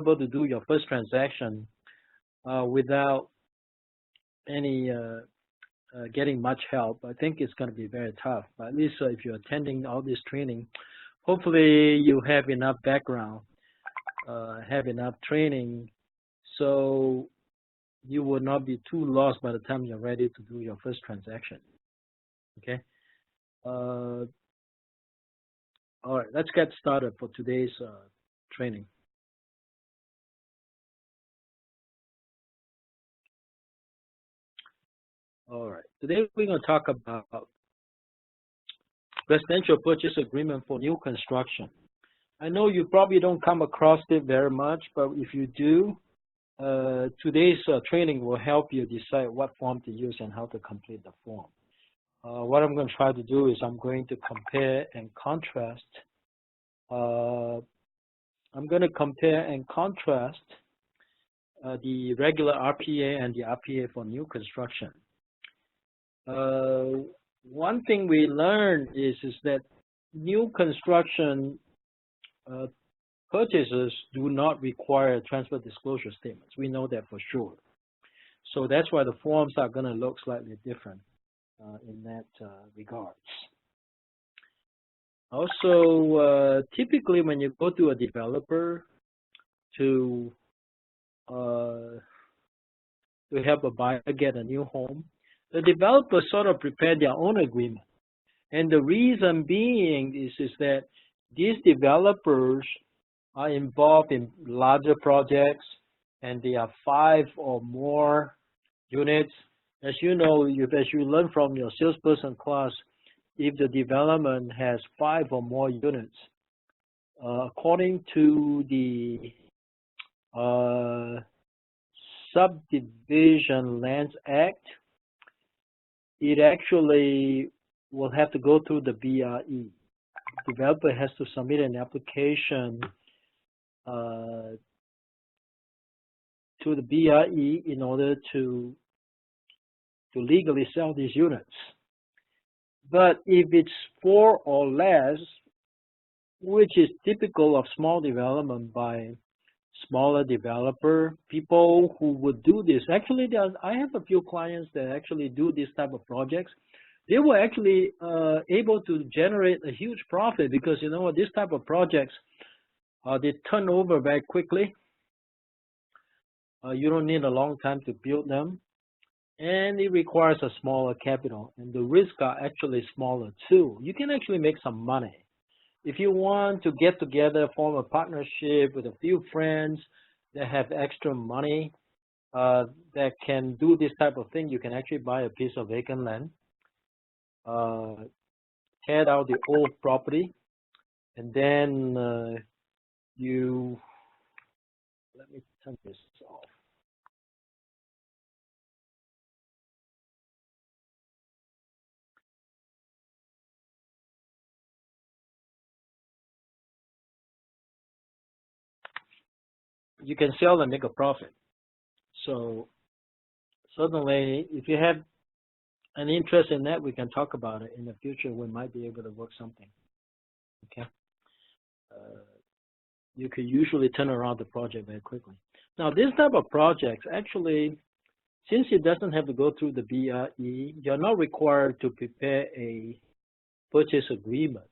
able to do your first transaction without any getting much help, I think it's going to be very tough. But at least if you're attending all this training, hopefully you have enough background, have enough training, so you will not be too lost by the time you're ready to do your first transaction. Okay. All right, let's get started for today's training. All right, today we're going to talk about residential purchase agreement for new construction. I know you probably don't come across it very much, but if you do, today's training will help you decide what form to use and how to complete the form. What I'm going to try to do is I'm going to compare and contrast. I'm going to compare and contrast the regular RPA and the RPA for new construction. One thing we learned is that new construction purchases do not require transfer disclosure statements. We know that for sure. So that's why the forms are going to look slightly different in that regards. Also, typically when you go to a developer to help a buyer get a new home, the developer sort of prepare their own agreement. And the reason being is that these developers are involved in larger projects, and they are 5 or more units. As you know, as you learn from your salesperson class, if the development has 5 or more units, according to the Subdivision Lands Act, it actually will have to go through the BRE. Developer has to submit an application to the BRE in order to legally sell these units. But if it's 4 or less, which is typical of small development by smaller developer, people who would do this. Actually, I have a few clients that actually do this type of projects. They were actually able to generate a huge profit because, you know what, this type of projects, they turn over very quickly. You don't need a long time to build them. And it requires a smaller capital. And the risks are actually smaller too. You can actually make some money. If you want to get together, form a partnership with a few friends that have extra money that can do this type of thing, you can actually buy a piece of vacant land, tear out the old property, and then let me turn this off. You can sell and make a profit. So certainly, if you have an interest in that, we can talk about it in the future. We might be able to work something. Okay. You could usually turn around the project very quickly. Now, this type of projects, actually, since it doesn't have to go through the BRE, you're not required to prepare a purchase agreement.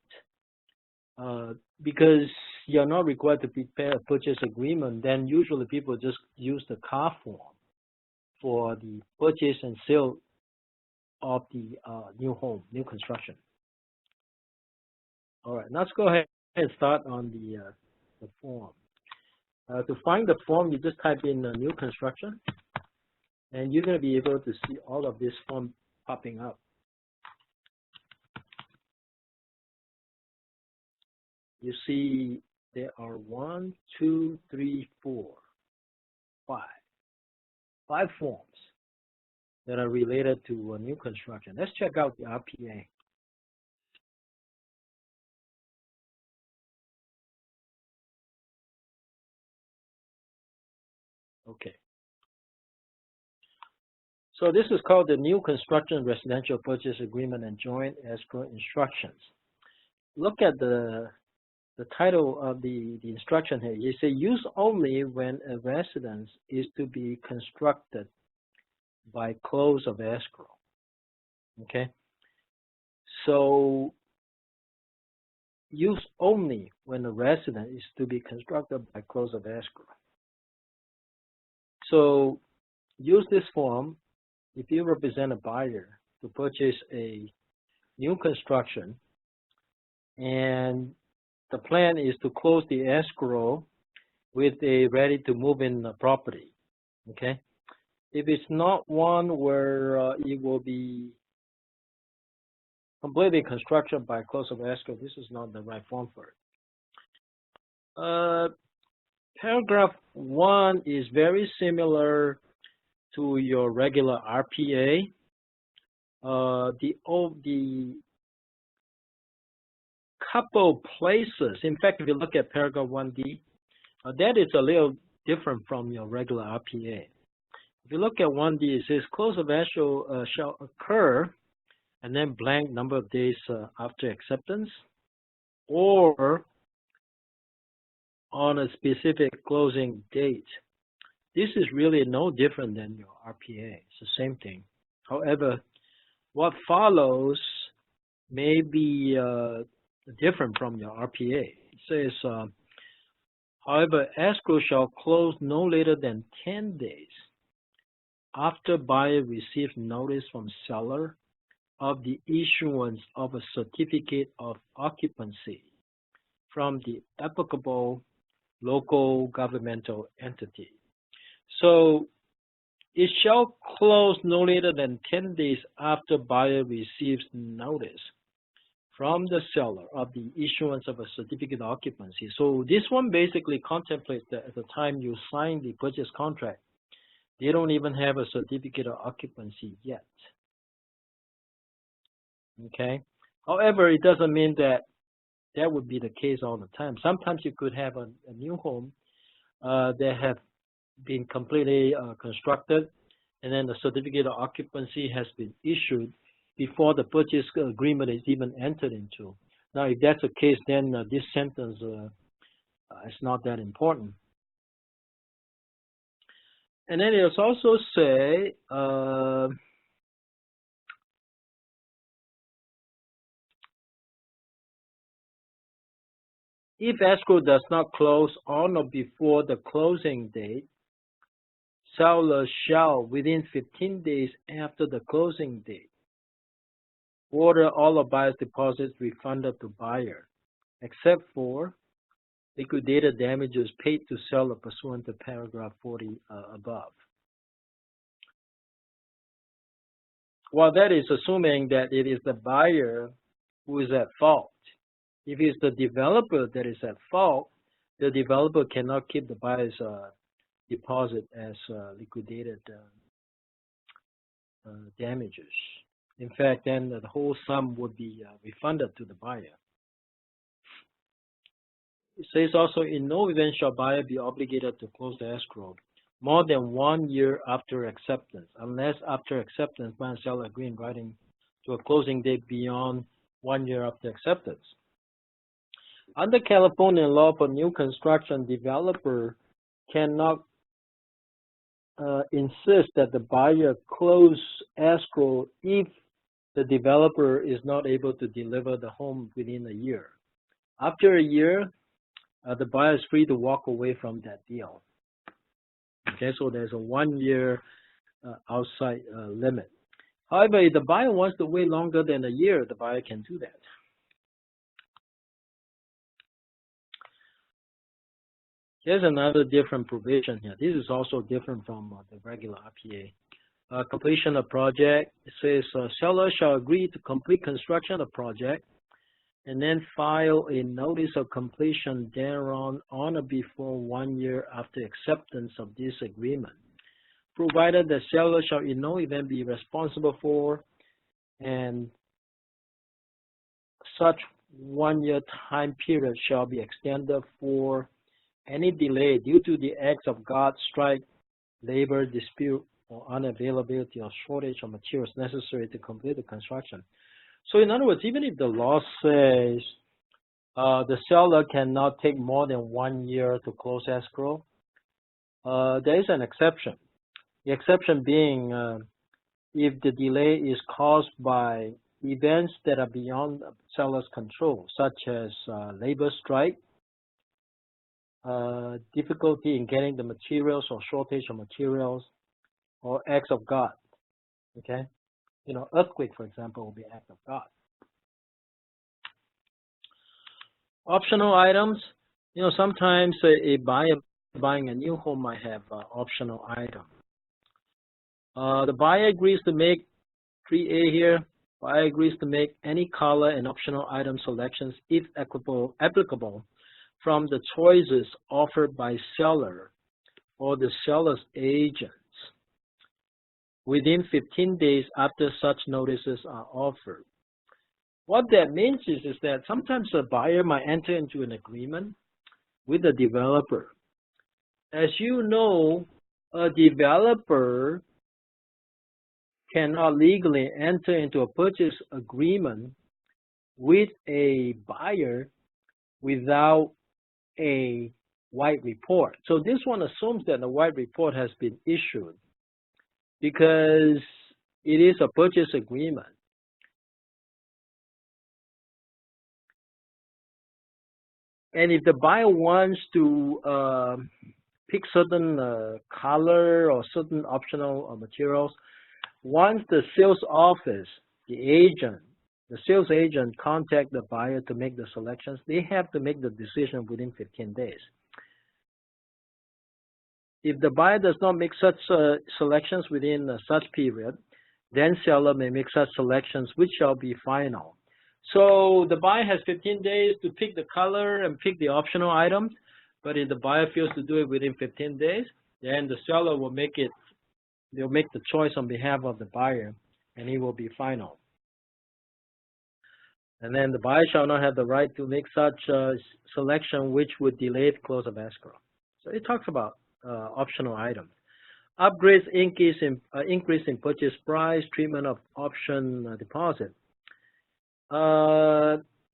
Because you're not required to prepare a purchase agreement, then usually people just use the CAR form for the purchase and sale of the new home, new construction. All right, let's go ahead and start on the form. To find the form, you just type in new construction, and you're going to be able to see all of this form popping up. You see there are 1, 2, 3, 4, 5 forms that are related to new construction. Let's check out the RPA. Okay. So this is called the New Construction Residential Purchase Agreement and Joint Escrow Instructions. Look at the the title of the instruction here, you say use only when a residence is to be constructed by close of escrow. Okay, so use only when a residence is to be constructed by close of escrow. So use this form if you represent a buyer to purchase a new construction and the plan is to close the escrow with a ready to move in property. Okay, if it's not one where it will be completely construction by close of escrow, this is not the right form for it. Paragraph 1 is very similar to your regular RPA. The couple places, in fact, if you look at paragraph 1D, that is a little different from your regular RPA. If you look at 1D, it says close of escrow shall occur and then blank number of days after acceptance, or on a specific closing date. This is really no different than your RPA. It's the same thing. However, what follows may be different from your RPA. It says, however, escrow shall close no later than 10 days after buyer receives notice from seller of the issuance of a certificate of occupancy from the applicable local governmental entity. So it shall close no later than 10 days after buyer receives notice from the seller of the issuance of a certificate of occupancy. So this one basically contemplates that at the time you sign the purchase contract, they don't even have a certificate of occupancy yet. Okay. However, it doesn't mean that that would be the case all the time. Sometimes you could have a new home that have been completely constructed, and then the certificate of occupancy has been issued before the purchase agreement is even entered into. Now, if that's the case, then this sentence is not that important. And then it also say, if escrow does not close on or before the closing date, seller shall, within 15 days after the closing date, order all of buyer's deposits refunded to buyer, except for liquidated damages paid to seller pursuant to paragraph 40 above. Well, that is assuming that it is the buyer who is at fault. If it's the developer that is at fault, the developer cannot keep the buyer's deposit as liquidated damages. In fact, then the whole sum would be refunded to the buyer. It says also, in no event shall buyer be obligated to close the escrow more than 1 year after acceptance, unless after acceptance, buyer and seller agree in writing to a closing date beyond 1 year after acceptance. Under California law for new construction, developer cannot insist that the buyer close escrow if the developer is not able to deliver the home within a year. After a year, the buyer is free to walk away from that deal. Okay, so there's a 1 year outside limit. However, if the buyer wants to wait longer than a year, the buyer can do that. Here's another different provision here. This is also different from the regular RPA. Completion of project. It says seller shall agree to complete construction of project and then file a notice of completion thereon on or before 1 year after acceptance of this agreement, provided the seller shall in no event be responsible for, and such 1 year time period shall be extended for any delay due to the acts of God, strike, labor, dispute, or unavailability or shortage of materials necessary to complete the construction. So in other words, even if the law says The seller cannot take more than 1 year to close escrow. There is an exception. The exception being if the delay is caused by events that are beyond the seller's control, such as labor strike, difficulty in getting the materials or shortage of materials, or acts of God. Okay, earthquake, for example, will be act of God. Optional items. Sometimes a buyer buying a new home might have optional item. The buyer agrees to make 3A here. Buyer agrees to make any color and optional item selections if applicable from the choices offered by seller or the seller's agents within 15 days after such notices are offered. What that means is that sometimes the buyer might enter into an agreement with the developer. As you know, a developer cannot legally enter into a purchase agreement with a buyer without a white report. So this one assumes that the white report has been issued because it is a purchase agreement. And if the buyer wants to pick certain color or certain optional materials, once the sales office, the sales agent contact the buyer to make the selections, they have to make the decision within 15 days. If the buyer does not make such selections within such period, then seller may make such selections which shall be final. So the buyer has 15 days to pick the color and pick the optional items, but if the buyer fails to do it within 15 days, then the seller will make it. They'll make the choice on behalf of the buyer, and it will be final. And then the buyer shall not have the right to make such selection which would delay the close of escrow. So it talks about optional items. Upgrades, increase in purchase price, treatment of option deposit.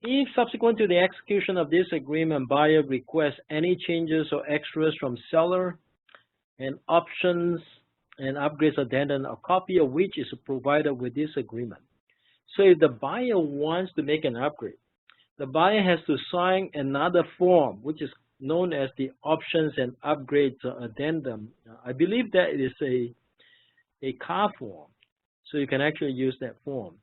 If subsequent to the execution of this agreement, buyer requests any changes or extras from seller and options and upgrades addendum, a copy of which is provided with this agreement. So if the buyer wants to make an upgrade, the buyer has to sign another form, which is known as the options and upgrades addendum. I believe that it is a car form, so you can actually use that form.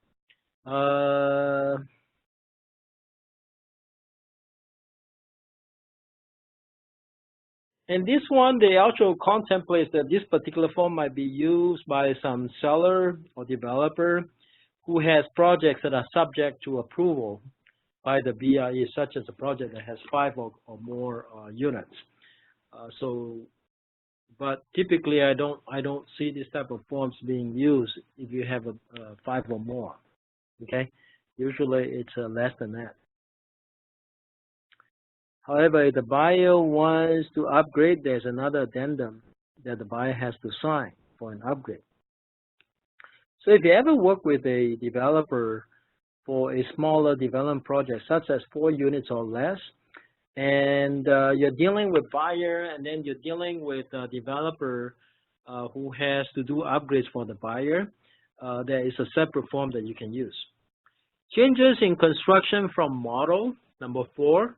And this one, they also contemplate that this particular form might be used by some seller or developer who has projects that are subject to approval by the BRE, such as a project that has 5 or more units. But typically, I don't see this type of forms being used if you have 5 or more. Okay, usually it's less than that. However, if the buyer wants to upgrade, there's another addendum that the buyer has to sign for an upgrade. So if you ever work with a developer for a smaller development project, such as 4 units or less, and you're dealing with buyer, and then you're dealing with a developer who has to do upgrades for the buyer, there is a separate form that you can use. Changes in construction from model, number 4.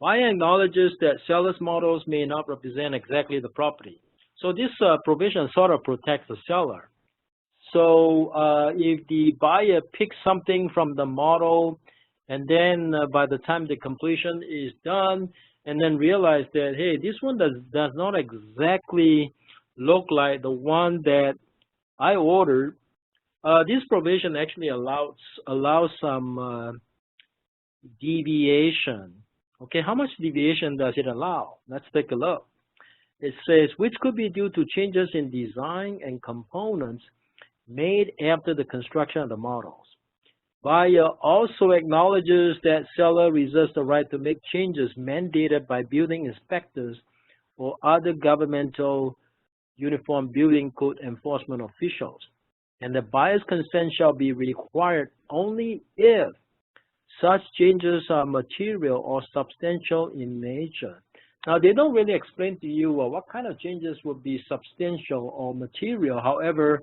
Buyer acknowledges that seller's models may not represent exactly the property. So this provision sort of protects the seller. So if the buyer picks something from the model, and then by the time the completion is done, and then realize that, hey, this one does not exactly look like the one that I ordered, this provision actually allows some deviation. Okay, how much deviation does it allow? Let's take a look. It says, which could be due to changes in design and components made after the construction of the models. Buyer also acknowledges that seller reserves the right to make changes mandated by building inspectors or other governmental uniform building code enforcement officials, and the buyer's consent shall be required only if Such changes are material or substantial in nature. Now, they don't really explain to you what kind of changes would be substantial or material. However,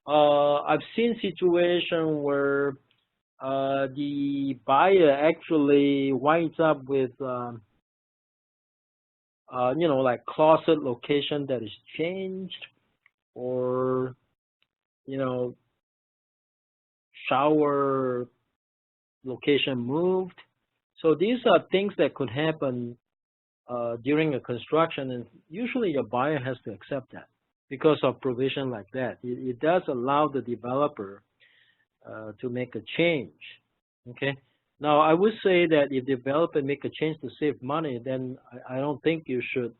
I've seen situations where the buyer actually winds up with, like closet location that is changed, or, shower location moved. So these are things that could happen during a construction, and usually your buyer has to accept that because of provision like that. It does allow the developer to make a change. Okay. Now, I would say that if the developer make a change to save money, then I don't think you should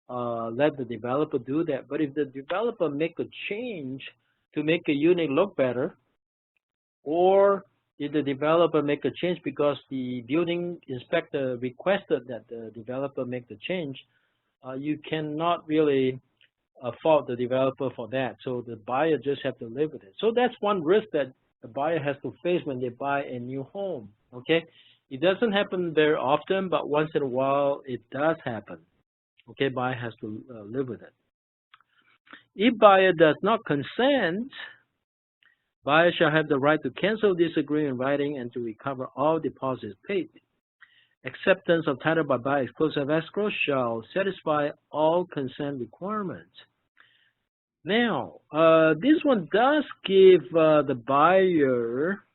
let the developer do that. But if the developer make a change to make a unit look better, or if the developer make a change because the building inspector requested that the developer make the change, you cannot really fault the developer for that. So the buyer just have to live with it. So that's one risk that the buyer has to face when they buy a new home. Okay, it doesn't happen very often, but once in a while it does happen. Okay, buyer has to live with it. If buyer does not consent, buyer shall have the right to cancel this agreement in writing and to recover all deposits paid. Acceptance of title by buyer exclusive of escrow shall satisfy all consent requirements. Now, this one does give the buyer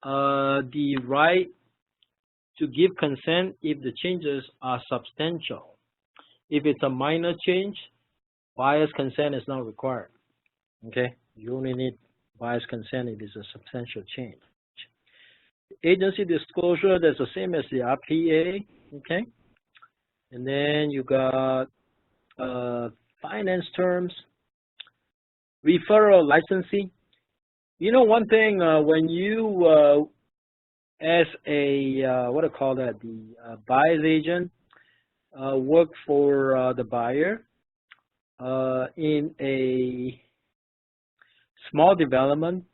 the right to give consent if the changes are substantial. If it's a minor change, buyer's consent is not required. Okay, you only need buyer's consent if it's a substantial change. Agency disclosure, that's the same as the RPA. Okay, and then you got finance terms, referral licensing. You know, one thing, when you as a what do you call that, the buyer's agent, work for the buyer in a small development,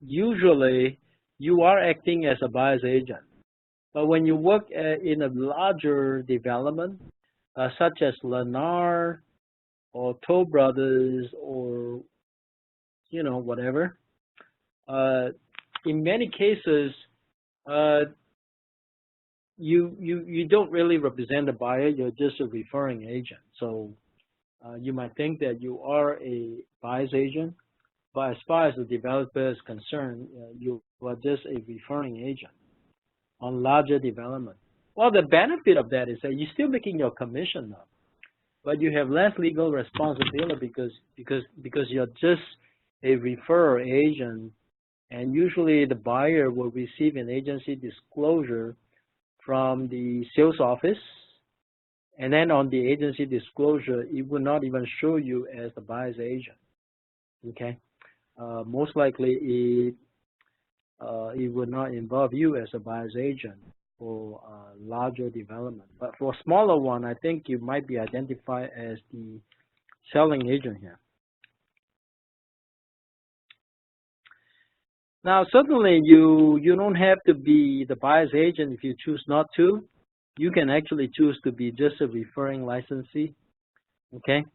usually you are acting as a buyer's agent. But when you work in a larger development, such as Lennar or Toll Brothers, or whatever, in many cases, you don't really represent the buyer. You're just a referring agent. So you might think that you are a buyer's agent, but as far as the developer is concerned, you are just a referring agent on larger development. Well, the benefit of that is that you're still making your commission up, but you have less legal responsibility because you're just a referral agent, and usually the buyer will receive an agency disclosure from the sales office, and then on the agency disclosure, it will not even show you as the buyer's agent. Okay, most likely it will not involve you as a buyer's agent for larger development. But for a smaller one, I think you might be identified as the selling agent here. Now, certainly you don't have to be the buyer's agent if you choose not to. You can actually choose to be just a referring licensee. Okay,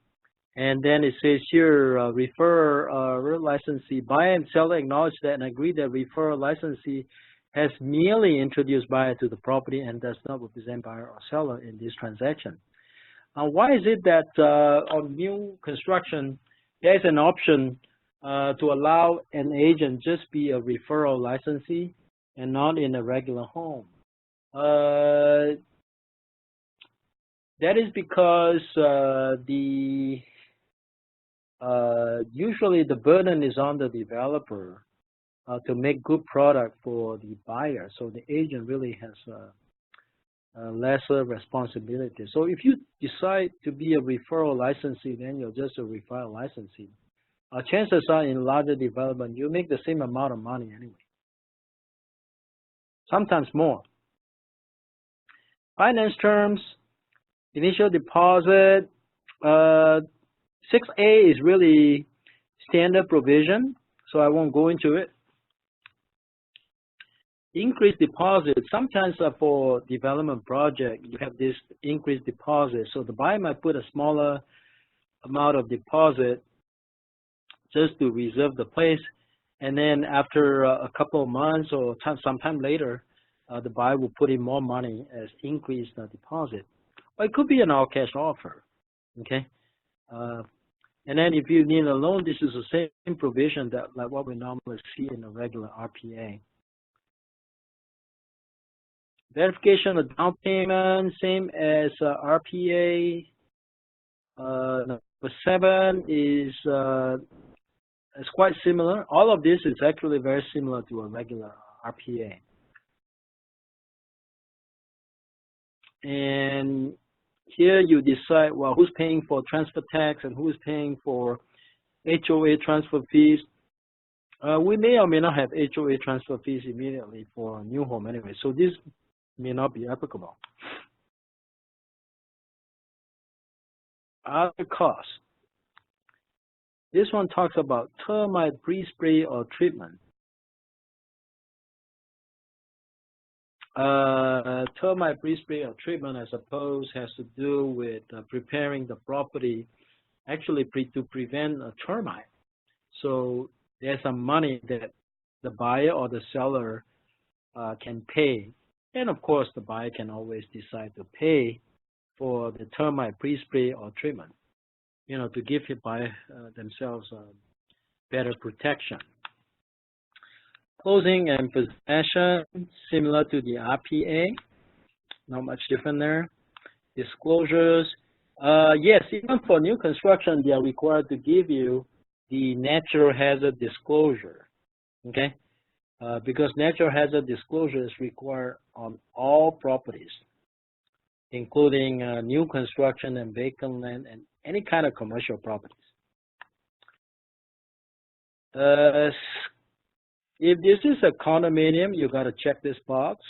and then it says here, referral licensee, buyer and seller acknowledge that and agree that referral licensee has merely introduced buyer to the property and does not represent buyer or seller in this transaction. Why is it that on new construction there's an option to allow an agent just be a referral licensee and not in a regular home? That is because usually the burden is on the developer to make good product for the buyer, so the agent really has lesser responsibility. So if you decide to be a referral licensee, then you're just a referral licensee. Chances are in larger development, you make the same amount of money anyway, sometimes more. Finance terms, initial deposit, 6A is really standard provision, so I won't go into it. Increased deposit, sometimes for development project, you have this increased deposit. So the buyer might put a smaller amount of deposit just to reserve the place. And then after a couple of months or sometime later, the buyer will put in more money as increased deposit. Or it could be an all-cash offer, okay? And then if you need a loan, this is the same provision that like what we normally see in a regular RPA. Verification of down payment, same as RPA. Number 7 is quite similar. All of this is actually very similar to a regular RPA. And here you decide, well, who's paying for transfer tax and who's paying for HOA transfer fees. We may or may not have HOA transfer fees immediately for a new home anyway, so this may not be applicable. Other costs. This one talks about termite pre-spray or treatment. Termite pre-spray or treatment, I suppose, has to do with preparing the property actually to prevent a termite. So there's some money that the buyer or the seller can pay. And of course, the buyer can always decide to pay for the termite pre-spray or treatment, you know, to give the buyer themselves better protection. Closing and possession, similar to the RPA, not much different there. Disclosures, yes, even for new construction, they are required to give you the natural hazard disclosure, okay? Because natural hazard disclosure is required on all properties, including new construction and vacant land and any kind of commercial properties. If this is a condominium, you got to check this box.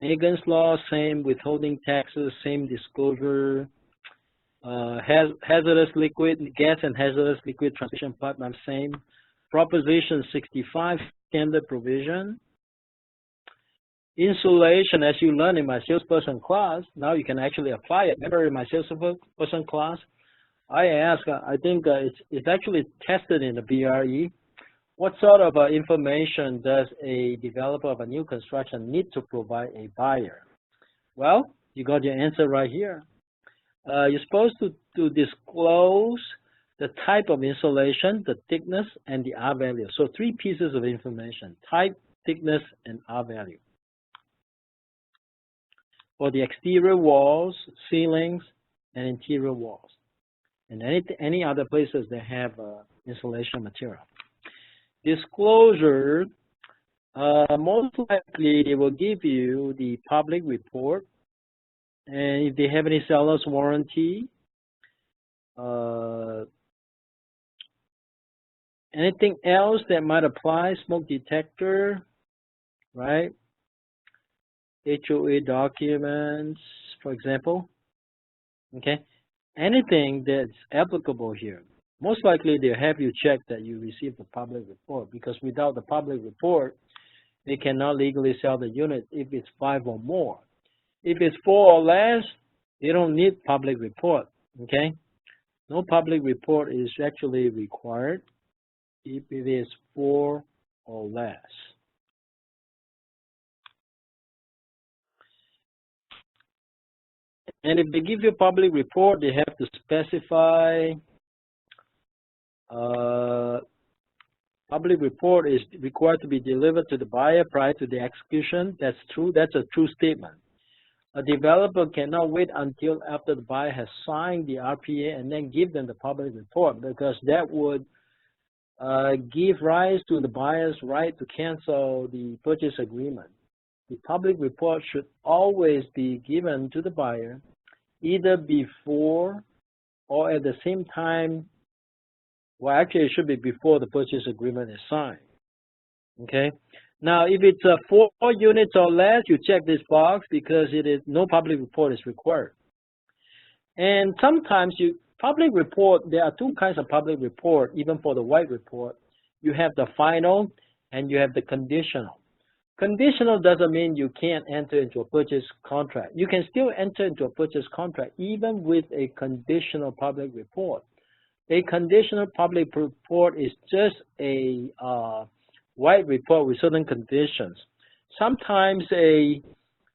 Megan's law, same withholding taxes, same disclosure. Hazardous liquid, gas and hazardous liquid transmission pipeline, same. Proposition 65, standard provision. Insulation, as you learned in my salesperson class, now you can actually apply it. Remember in my salesperson class, I asked, I think it's actually tested in the BRE. What sort of information does a developer of a new construction need to provide a buyer? Well, you got your answer right here. You're supposed to disclose the type of insulation, the thickness, and the R value. So 3 pieces of information: type, thickness, and R value. For the exterior walls, ceilings, and interior walls, and any other places that have insulation material. Disclosure, most likely they will give you the public report, and if they have any seller's warranty, anything else that might apply, smoke detector, right? HOA documents, for example, okay? Anything that's applicable here. Most likely they'll have you check that you received the public report, because without the public report, they cannot legally sell the unit if it's 5 or more. If it's 4 or less, they don't need public report, okay? No public report is actually required if it is 4 or less. And if they give you a public report, they have to specify public report is required to be delivered to the buyer prior to the execution. That's true. That's a true statement. A developer cannot wait until after the buyer has signed the RPA and then give them the public report, because that would give rise to the buyer's right to cancel the purchase agreement. The public report should always be given to the buyer either before or at the same time. Well, actually, it should be before the purchase agreement is signed. Okay. Now, if it's 4 units or less, you check this box because no public report is required. And sometimes public report, there are two kinds of public report, even for the white report. You have the final and you have the conditional. Conditional doesn't mean you can't enter into a purchase contract. You can still enter into a purchase contract even with a conditional public report. A conditional public report is just a white report with certain conditions. Sometimes the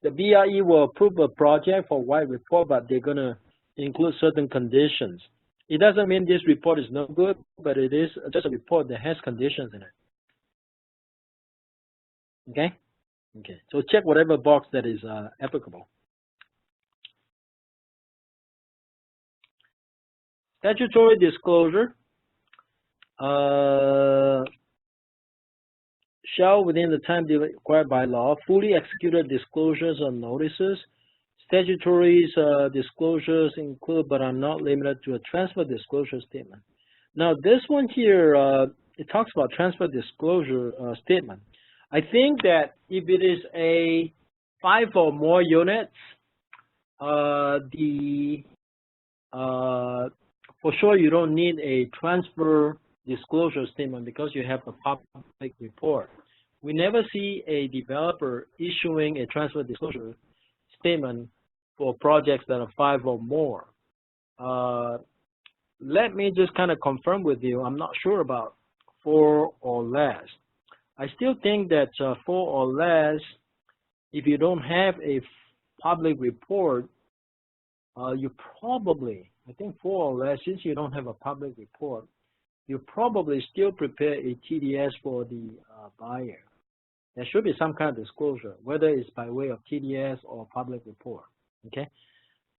BRE will approve a project for white report, but they're going to include certain conditions. It doesn't mean this report is no good, but it is just a report that has conditions in it. Okay? Okay. So check whatever box that is applicable. Statutory disclosure. Shall, within the time required by law, fully executed disclosures or notices. Statutory disclosures include but are not limited to a transfer disclosure statement. Now, this one here, it talks about transfer disclosure statement. I think that if it is a 5 or more units, for sure you don't need a transfer disclosure statement because you have a public report. We never see a developer issuing a transfer disclosure statement for projects that are 5 or more. Let me just kind of confirm with you. I'm not sure about 4 or less. I still think that 4 or less, if you don't have a public report, you probably, I think 4 or less, since you don't have a public report, you probably still prepare a TDS for the buyer. There should be some kind of disclosure, whether it's by way of TDS or public report, okay?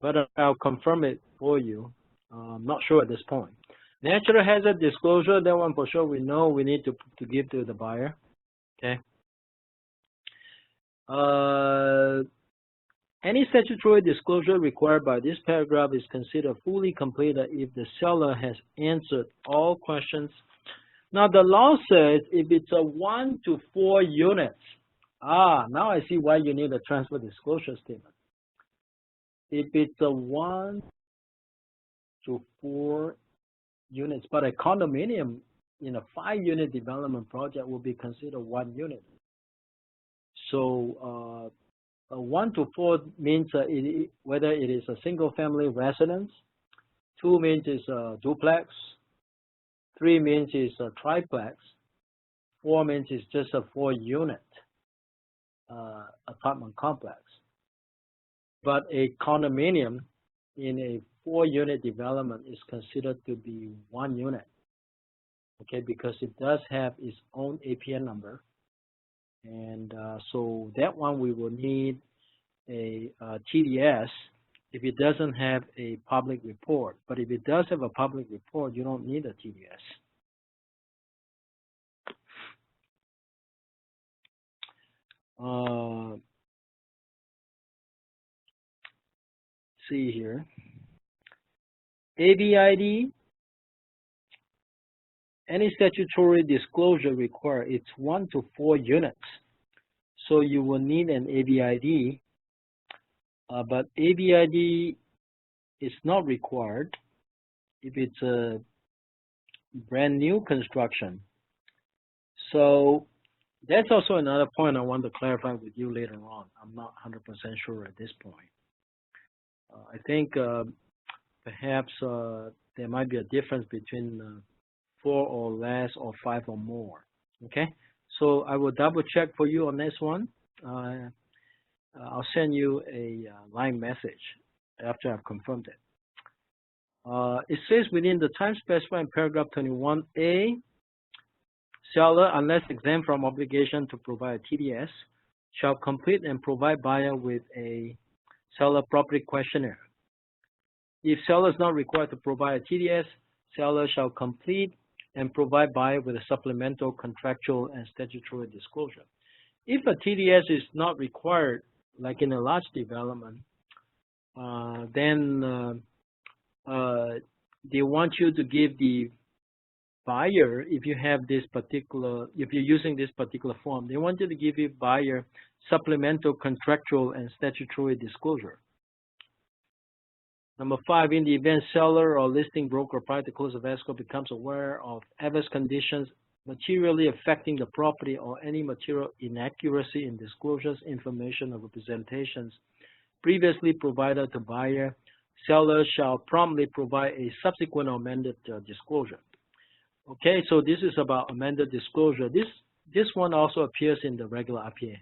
But I'll confirm it for you. I'm not sure at this point. Natural hazard disclosure, that one for sure we know we need to give to the buyer, okay? Any statutory disclosure required by this paragraph is considered fully completed if the seller has answered all questions. Now, the law says if it's a 1 to 4 units, now I see why you need a transfer disclosure statement. If it's a 1 to 4 units, but a condominium in a 5-unit development project will be considered 1 unit. So, 1 to 4 means whether it is a single-family residence, 2 means it's a duplex, 3 means it's a triplex, 4 means it's just a 4-unit apartment complex. But a condominium in a 4-unit development is considered to be 1 unit, okay, because it does have its own APN number. And so that one we will need a TDS if it doesn't have a public report. But if it does have a public report, you don't need a TDS. See here. ABID, any statutory disclosure required, it's 1 to 4 units. So you will need an ABID, but ABID is not required if it's a brand new construction. So that's also another point I want to clarify with you later on. I'm not 100% sure at this point. I think perhaps there might be a difference between 4 or less or 5 or more. Okay, so I will double check for you on this one. I'll send you a line message after I've confirmed it. It says within the time specified in paragraph 21A, seller, unless exempt from obligation to provide a TDS, shall complete and provide buyer with a seller property questionnaire. If seller is not required to provide a TDS, seller shall complete and provide buyer with a supplemental contractual and statutory disclosure. If a TDS is not required, like in a large development, then they want you to give the buyer, if you have this particular, if you're using this particular form, they want you to give you buyer supplemental contractual and statutory disclosure. Number 5, in the event seller or listing broker prior to close of escrow becomes aware of adverse conditions materially affecting the property or any material inaccuracy in disclosures, information, or representations previously provided to buyer, seller shall promptly provide a subsequent amended disclosure. Okay, so this is about amended disclosure. This one also appears in the regular RPA.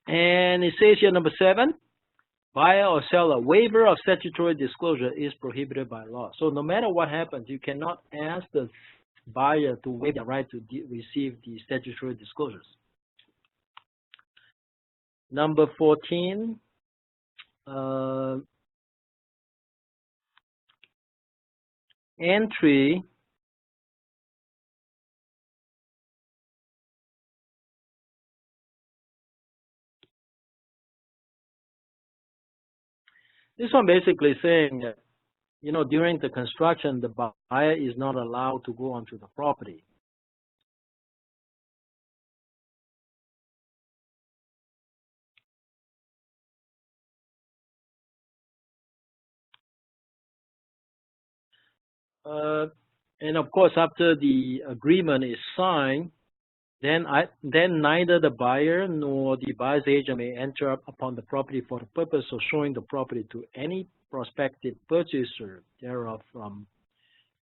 And it says here, number 7, buyer or seller waiver of statutory disclosure is prohibited by law. So no matter what happens, you cannot ask the buyer to waive the right to receive the statutory disclosures. Number 14, entry this one basically saying that, you know, during the construction, the buyer is not allowed to go onto the property. And of course, after the agreement is signed, then neither the buyer nor the buyer's agent may enter upon the property for the purpose of showing the property to any prospective purchaser thereof from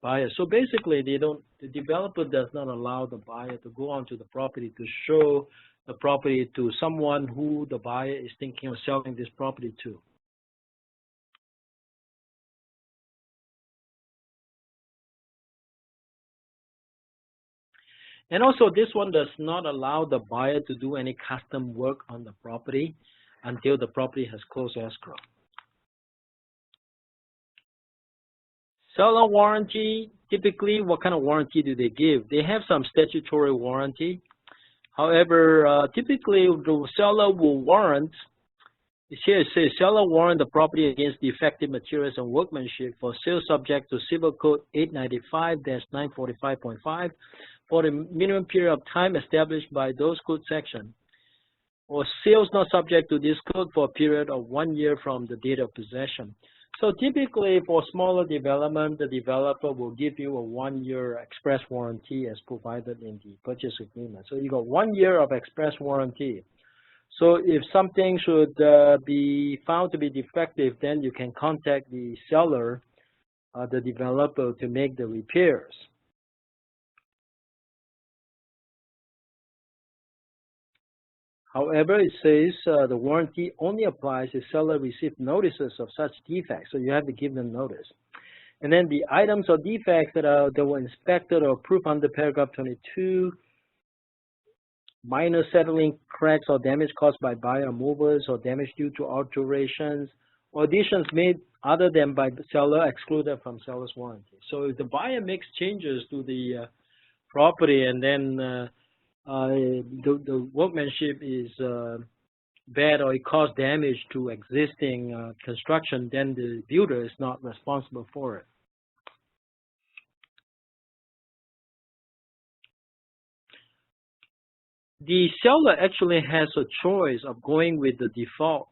buyer. So basically, the developer does not allow the buyer to go onto the property to show the property to someone who the buyer is thinking of selling this property to. And also, this one does not allow the buyer to do any custom work on the property until the property has closed escrow. Seller warranty, typically, what kind of warranty do they give? They have some statutory warranty. However, typically, the seller will warrant, here it says, seller warrant the property against defective materials and workmanship for sale subject to Civil Code 895-945.5 for the minimum period of time established by those code sections, or sales not subject to this code for a period of 1 year from the date of possession. So typically for smaller development, the developer will give you a 1-year express warranty as provided in the purchase agreement. So you got 1 year of express warranty. So if something should be found to be defective, then you can contact the seller, the developer, to make the repairs. However, it says the warranty only applies if seller receives notices of such defects, so you have to give them notice. And then the items or defects that were inspected or approved under paragraph 22, minor settling cracks or damage caused by buyer movers or damage due to alterations or additions made other than by the seller excluded from seller's warranty. So if the buyer makes changes to the property and then the workmanship is bad or it caused damage to existing construction, then the builder is not responsible for it. The seller actually has a choice of going with the default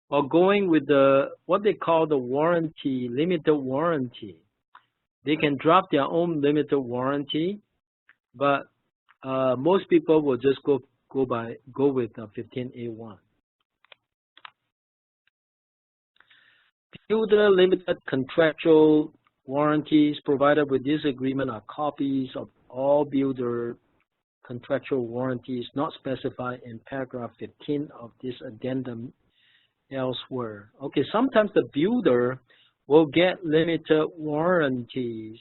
or going with the what they call the warranty, limited warranty. They can drop their own limited warranty, but most people will just go with 15A1. Builder limited contractual warranties provided with this agreement are copies of all builder contractual warranties not specified in paragraph 15 of this addendum elsewhere. Okay, sometimes the builder will get limited warranties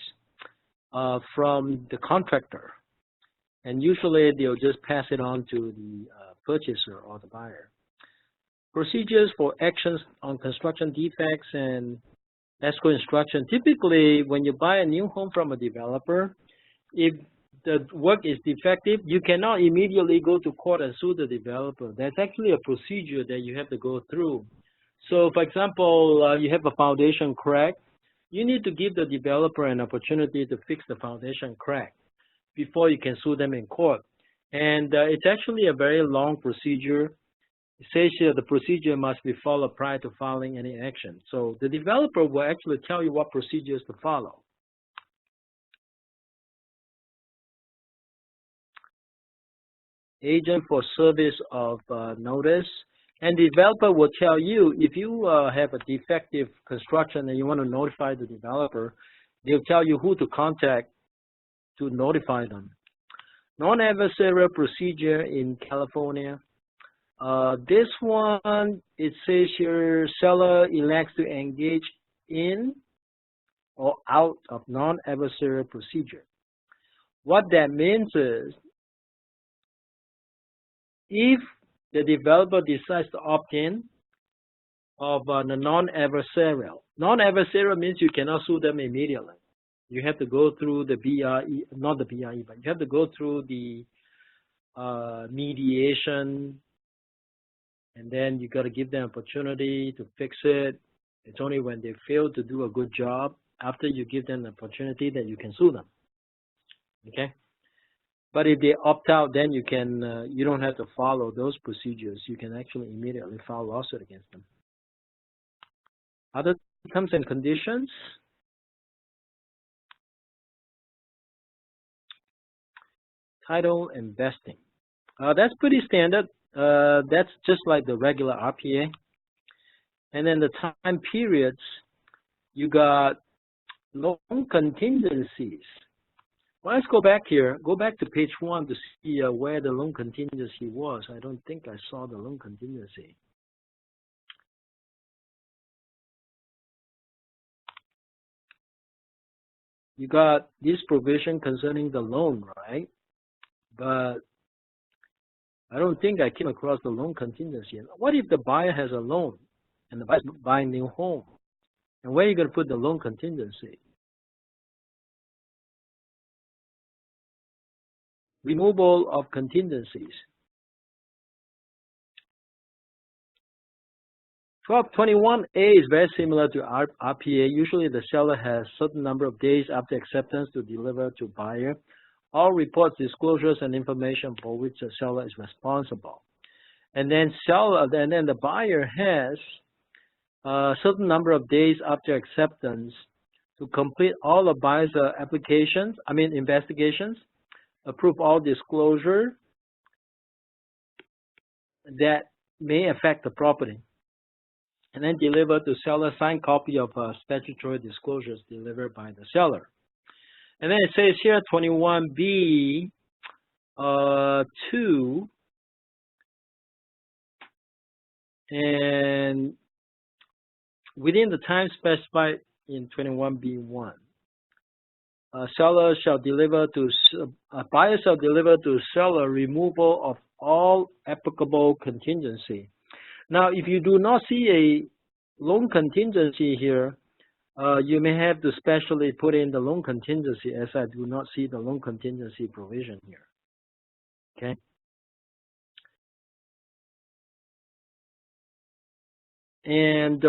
from the contractor. And usually they'll just pass it on to the purchaser or the buyer. Procedures for actions on construction defects and escrow instruction. Typically, when you buy a new home from a developer, if the work is defective, you cannot immediately go to court and sue the developer. There's actually a procedure that you have to go through. So, for example, you have a foundation crack. you need to give the developer an opportunity to fix the foundation crack before you can sue them in court. And it's actually a very long procedure. It says here the procedure must be followed prior to filing any action. So the developer will actually tell you what procedures to follow. Agent for service of notice. And the developer will tell you if you have a defective construction and you want to notify the developer, they'll tell you who to contact to notify them. Non-adversarial procedure in California. This one, it says here, seller elects to engage in or out of non-adversarial procedure. What that means is, if the developer decides to opt in of the non-adversarial. Non-adversarial means you cannot sue them immediately. You have to go through the BRE, not the BRE, but you have to go through the mediation, and then you got to give them opportunity to fix it. It's only when they fail to do a good job, after you give them the opportunity, that you can sue them. Okay? But if they opt out, then you can you don't have to follow those procedures. You can actually immediately file a lawsuit against them. Other terms and conditions. Title and vesting. That's pretty standard. That's just like the regular RPA. And then the time periods, you got loan contingencies. Well, let's go back here. Go back to page 1 to see where the loan contingency was. I don't think I saw the loan contingency. You got this provision concerning the loan, right? But I don't think I came across the loan contingency. What if the buyer has a loan and the buyer's buying a new home? And where are you going to put the loan contingency? Removal of contingencies. 1221A is very similar to RPA. Usually the seller has a certain number of days after acceptance to deliver to buyer all reports, disclosures, and information for which the seller is responsible. And then the buyer has a certain number of days after acceptance to complete all the buyer's investigations, approve all disclosure that may affect the property, and then deliver to seller signed copy of statutory disclosures delivered by the seller. And then it says here 21B 2, and within the time specified in 21B1, buyer shall deliver to seller removal of all applicable contingency. Now, if you do not see a loan contingency here, you may have to specially put in the loan contingency, as I do not see the loan contingency provision here. Okay. And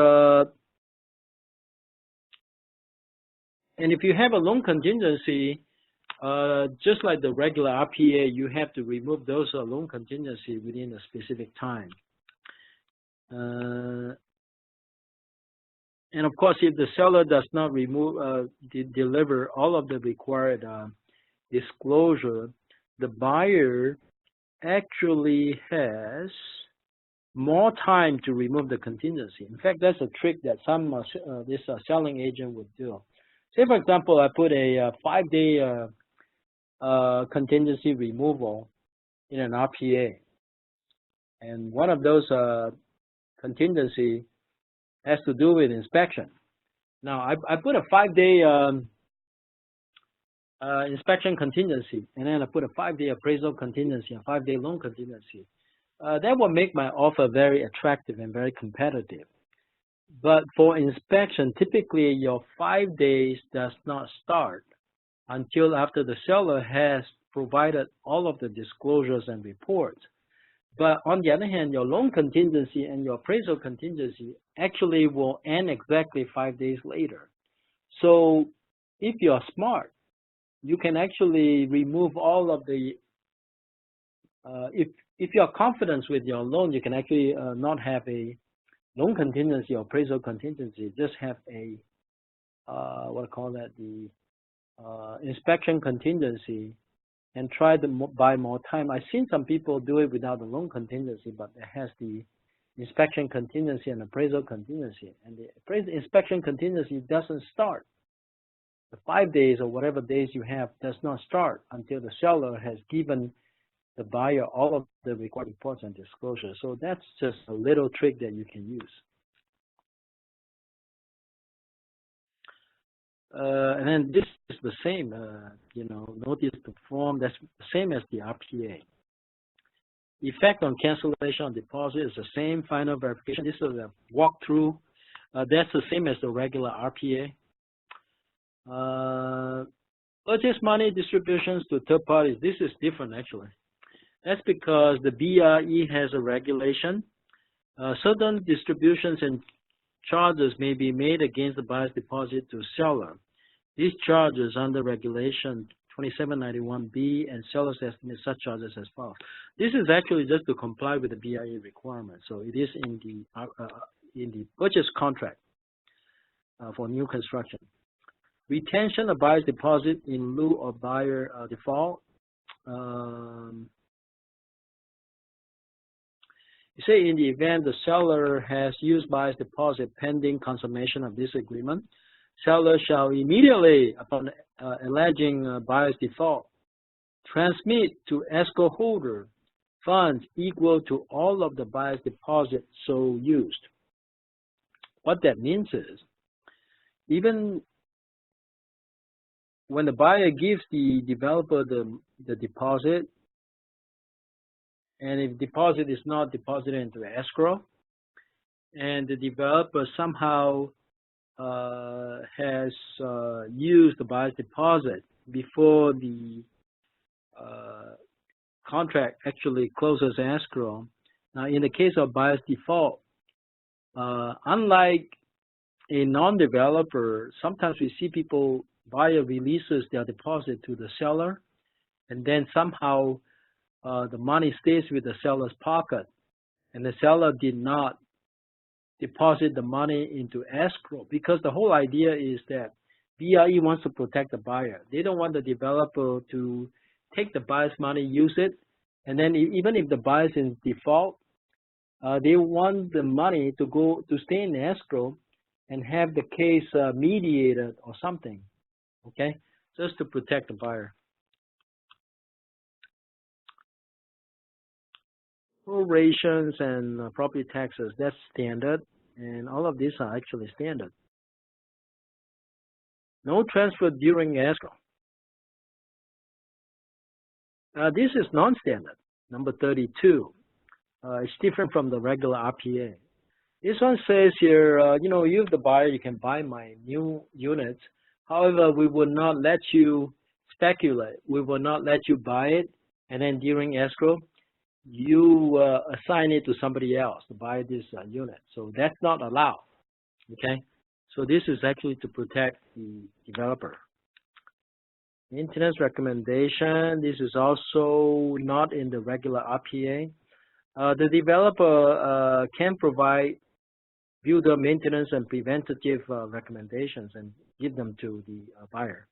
if you have a loan contingency, just like the regular RPA, you have to remove those loan contingency within a specific time. And of course, if the seller does not deliver all of the required disclosure, the buyer actually has more time to remove the contingency. In fact, that's a trick that some this selling agent would do. Say, for example, I put a 5-day contingency removal in an RPA, and one of those contingency has to do with inspection. Now, I put a 5-day inspection contingency, and then I put a 5-day appraisal contingency, a 5-day loan contingency. That will make my offer very attractive and very competitive. But for inspection, typically your 5 days does not start until after the seller has provided all of the disclosures and reports. But on the other hand, your loan contingency and your appraisal contingency actually will end exactly 5 days later. So if you are smart, you can actually remove all of the, if you are confident with your loan, you can actually not have a loan contingency or appraisal contingency, just have a, what I call that, the inspection contingency, and try to buy more time. I've seen some people do it without the loan contingency, but it has the inspection contingency and appraisal contingency. And the inspection contingency doesn't start. The 5 days or whatever days you have does not start until the seller has given the buyer all of the required reports and disclosure. So that's just a little trick that you can use. And then this is the same, notice to form, that's the same as the RPA. Effect on cancellation on deposit is the same. Final verification, this is a walkthrough. That's the same as the regular RPA. Purchase money distributions to third parties, this is different actually. That's because the BRE has a regulation. Certain distributions and charges may be made against the buyer's deposit to seller. These charges under regulation 2791B and seller's estimate such charges as follows. This is actually just to comply with the BRE requirement. So it is in the purchase contract for new construction. Retention of buyer's deposit in lieu of buyer default. You say in the event the seller has used buyer's deposit pending consummation of this agreement, seller shall immediately, upon alleging buyer's default, transmit to escrow holder funds equal to all of the buyer's deposit so used. What that means is, even when the buyer gives the developer the deposit, and if deposit is not deposited into escrow, and the developer somehow has used the buyer's deposit before the contract actually closes escrow. Now, in the case of buyer's default, unlike a non-developer, sometimes we see buyer releases their deposit to the seller, and then somehow the money stays with the seller's pocket, and the seller did not deposit the money into escrow, because the whole idea is that BRE wants to protect the buyer. They don't want the developer to take the buyer's money, use it, and then even if the buyer's in default, they want the money to stay in escrow and have the case mediated or something, okay, just to protect the buyer. Prorations and property taxes, that's standard, and all of these are actually standard. No transfer during escrow. This is non-standard, number 32. It's different from the regular RPA. This one says here, you the buyer, you can buy my new units. However, we will not let you speculate. We will not let you buy it, and then during escrow, you assign it to somebody else to buy this unit. So that's not allowed, okay? So this is actually to protect the developer. Maintenance recommendation, this is also not in the regular RPA. The developer can provide builder maintenance and preventative recommendations and give them to the buyer.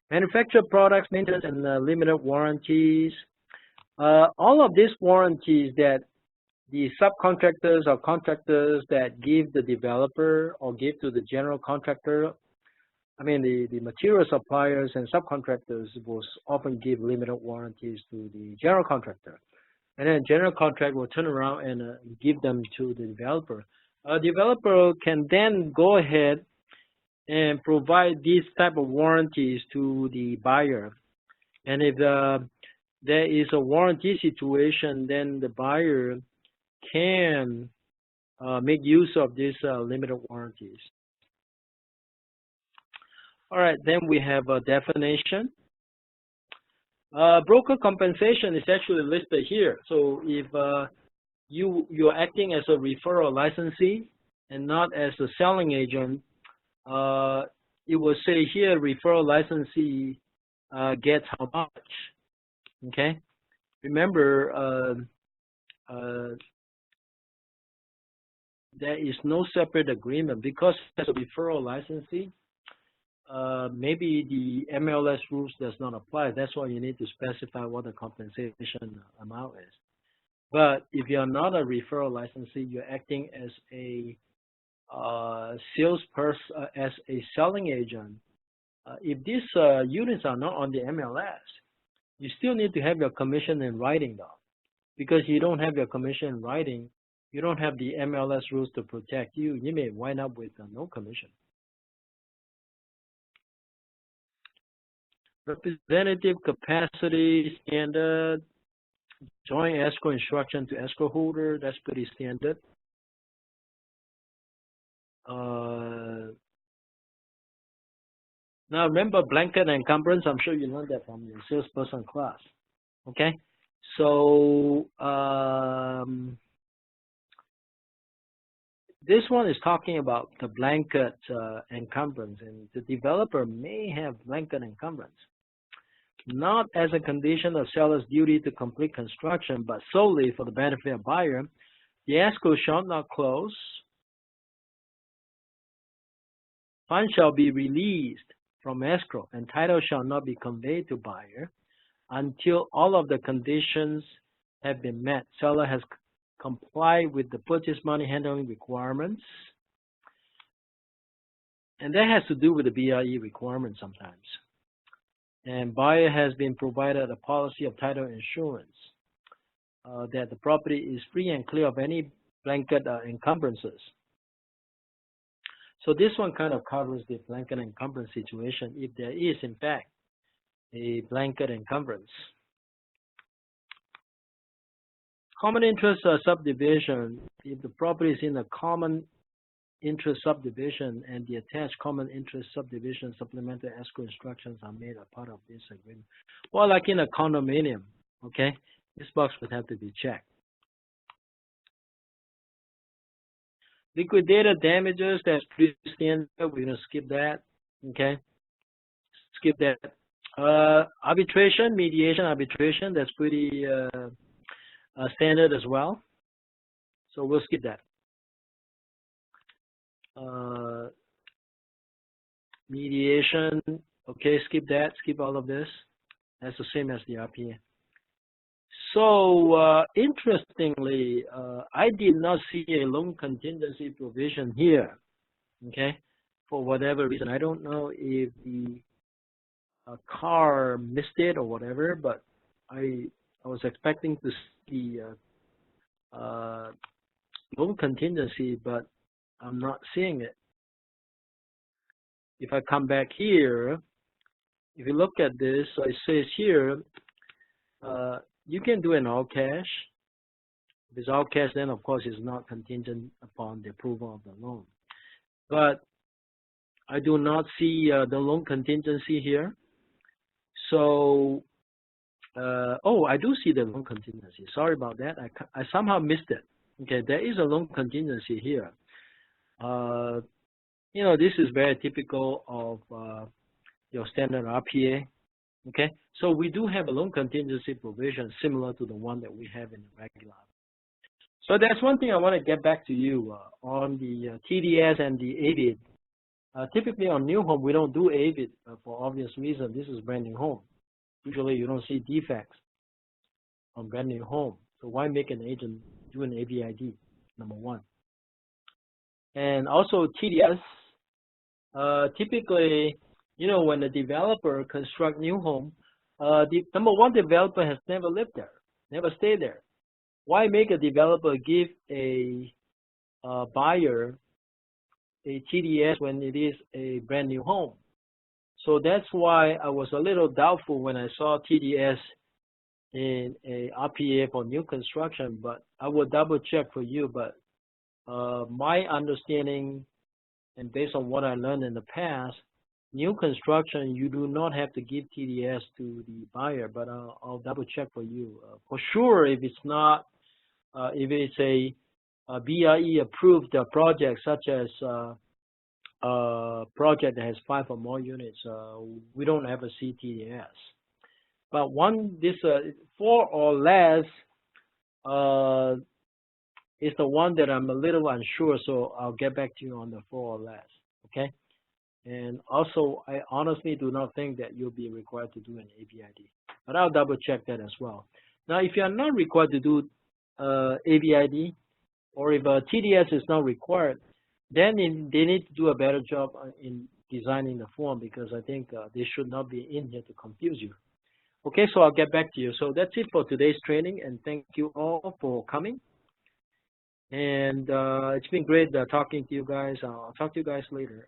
Manufactured products, maintenance and limited warranties. All of these warranties that the subcontractors or contractors that give the developer or give to the general contractor, I mean the material suppliers and subcontractors will often give limited warranties to the general contractor. And then general contractor will turn around and give them to the developer. A developer can then go ahead and provide these type of warranties to the buyer. And if there is a warranty situation, then the buyer can make use of these limited warranties. All right, then we have a definition. Broker compensation is actually listed here. So if you're acting as a referral licensee and not as a selling agent, it will say here referral licensee gets how much. Okay, remember there is no separate agreement because as a referral licensee. Maybe the MLS rules does not apply. That's why you need to specify what the compensation amount is. But if you're not a referral licensee, you're acting as a salesperson, as a selling agent. If these units are not on the MLS, you still need to have your commission in writing, though, because you don't have your commission in writing, you don't have the MLS rules to protect you. You may wind up with no commission. Representative capacity standard, joint escrow instruction to escrow holder, that's pretty standard. Now remember blanket encumbrance, I'm sure you learned that from your salesperson class. Okay, so this one is talking about the blanket encumbrance, and the developer may have blanket encumbrance. Not as a condition of seller's duty to complete construction, but solely for the benefit of buyer, the escrow shall not close. Funds shall be released from escrow, and title shall not be conveyed to buyer until all of the conditions have been met. Seller has complied with the purchase money handling requirements. And that has to do with the BRE requirements sometimes. And buyer has been provided a policy of title insurance that the property is free and clear of any blanket encumbrances. So this one kind of covers the blanket encumbrance situation if there is, in fact, a blanket encumbrance. Common interest subdivision, if the property is in a common interest subdivision and the attached common interest subdivision supplemental escrow instructions are made a part of this agreement. Well, like in a condominium, okay, this box would have to be checked. Liquidated damages, that's pretty standard. We're going to skip that, okay? Skip that. Arbitration, mediation, arbitration, that's pretty standard as well. So we'll skip that. Mediation, okay, skip that, skip all of this. That's the same as the RPA. So interestingly, I did not see a loan contingency provision here, okay, for whatever reason. I don't know if the car missed it or whatever, but I was expecting to see loan contingency, but I'm not seeing it. If I come back here, if you look at this, so it says here, you can do an all cash. If it's all cash, then of course it's not contingent upon the approval of the loan. But I do not see the loan contingency here. So, oh, I do see the loan contingency. Sorry about that. I somehow missed it. Okay, there is a loan contingency here. You know, this is very typical of your standard RPA. Okay, so we do have a loan contingency provision similar to the one that we have in the regular. So that's one thing I want to get back to you on the TDS and the AVID. Typically on new home, we don't do AVID for obvious reason. This is brand new home. Usually you don't see defects on brand new home. So why make an agent do an AVID, number one. And also TDS, typically, you know, when the developer construct new home, the number one, developer has never lived there, never stayed there. Why make a developer give a buyer a TDS when it is a brand new home? So that's why I was a little doubtful when I saw TDS in a RPA for new construction, but I will double check for you. But my understanding, and based on what I learned in the past, new construction, you do not have to give TDS to the buyer, but I'll double check for you. For sure, if it's not, if it's a BRE approved project such as project that has 5 or more units, we don't have a CTS. But this 4 or less is the one that I'm a little unsure, so I'll get back to you on the 4 or less. Okay. And also, I honestly do not think that you'll be required to do an ABID, but I'll double check that as well. Now, if you are not required to do ABID, or if a TDS is not required, then they need to do a better job in designing the form, because I think they should not be in here to confuse you. Okay, so I'll get back to you. So that's it for today's training, and thank you all for coming. And it's been great talking to you guys. I'll talk to you guys later.